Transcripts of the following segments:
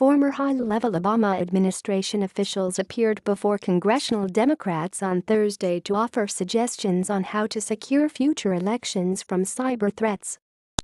Former high-level Obama administration officials appeared before congressional Democrats on Thursday to offer suggestions on how to secure future elections from cyber threats.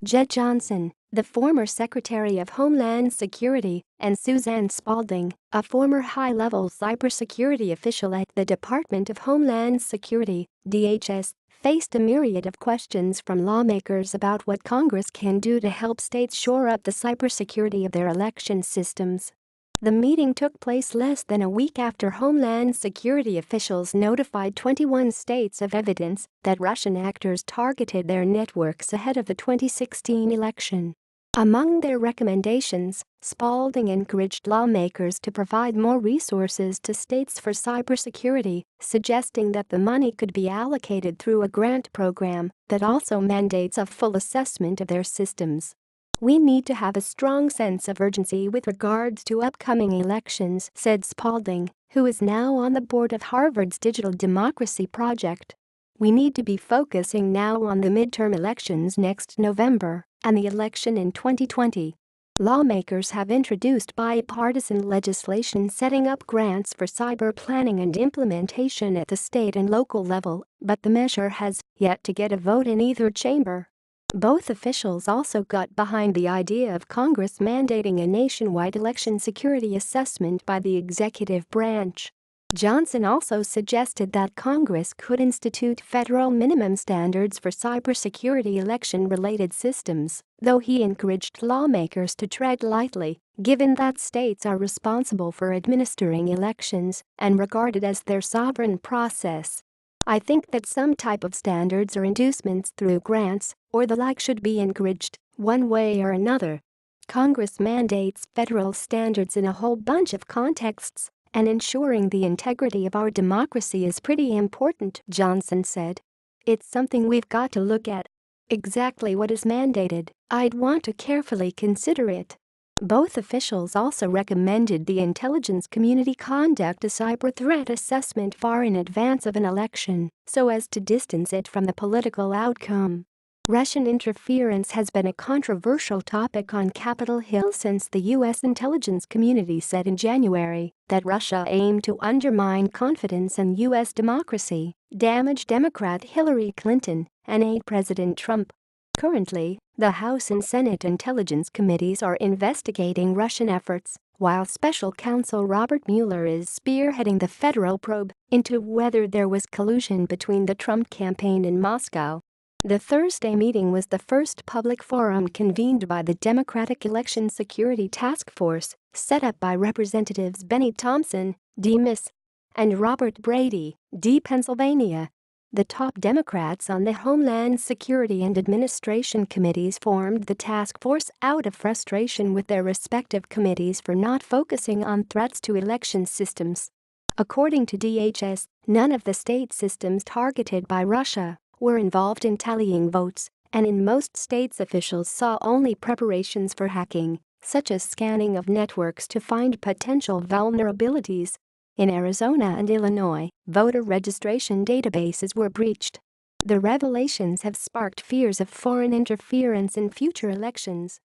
Jeh Johnson, the former Secretary of Homeland Security, and Suzanne Spaulding, a former high-level cybersecurity official at the Department of Homeland Security, DHS, faced a myriad of questions from lawmakers about what Congress can do to help states shore up the cybersecurity of their election systems. The meeting took place less than a week after Homeland Security officials notified 21 states of evidence that Russian actors targeted their networks ahead of the 2016 election. Among their recommendations, Spaulding encouraged lawmakers to provide more resources to states for cybersecurity, suggesting that the money could be allocated through a grant program that also mandates a full assessment of their systems. "We need to have a strong sense of urgency with regards to upcoming elections," said Spaulding, who is now on the board of Harvard's Digital Democracy Project. "We need to be focusing now on the midterm elections next November and the election in 2020. Lawmakers have introduced bipartisan legislation setting up grants for cyber planning and implementation at the state and local level, but the measure has yet to get a vote in either chamber." Both officials also got behind the idea of Congress mandating a nationwide election security assessment by the executive branch. Johnson also suggested that Congress could institute federal minimum standards for cybersecurity election-related systems, though he encouraged lawmakers to tread lightly, given that states are responsible for administering elections and regarded as their sovereign process. "I think that some type of standards or inducements through grants or the like should be encouraged, one way or another. Congress mandates federal standards in a whole bunch of contexts, and ensuring the integrity of our democracy is pretty important," Johnson said. "It's something we've got to look at. Exactly what is mandated, I'd want to carefully consider it." Both officials also recommended the intelligence community conduct a cyber threat assessment far in advance of an election so as to distance it from the political outcome. Russian interference has been a controversial topic on Capitol Hill since the U.S. intelligence community said in January that Russia aimed to undermine confidence in U.S. democracy, damage Democrat Hillary Clinton, and aid President Trump. Currently, the House and Senate Intelligence Committees are investigating Russian efforts, while Special Counsel Robert Mueller is spearheading the federal probe into whether there was collusion between the Trump campaign and Moscow. The Thursday meeting was the first public forum convened by the Democratic Election Security Task Force, set up by Representatives Benny Thompson, D. Miss, and Robert Brady, D. Pennsylvania. The top Democrats on the Homeland Security and Administration committees formed the task force out of frustration with their respective committees for not focusing on threats to election systems. According to DHS, none of the state systems targeted by Russia were involved in tallying votes, and in most states officials saw only preparations for hacking, such as scanning of networks to find potential vulnerabilities. In Arizona and Illinois, voter registration databases were breached. The revelations have sparked fears of foreign interference in future elections.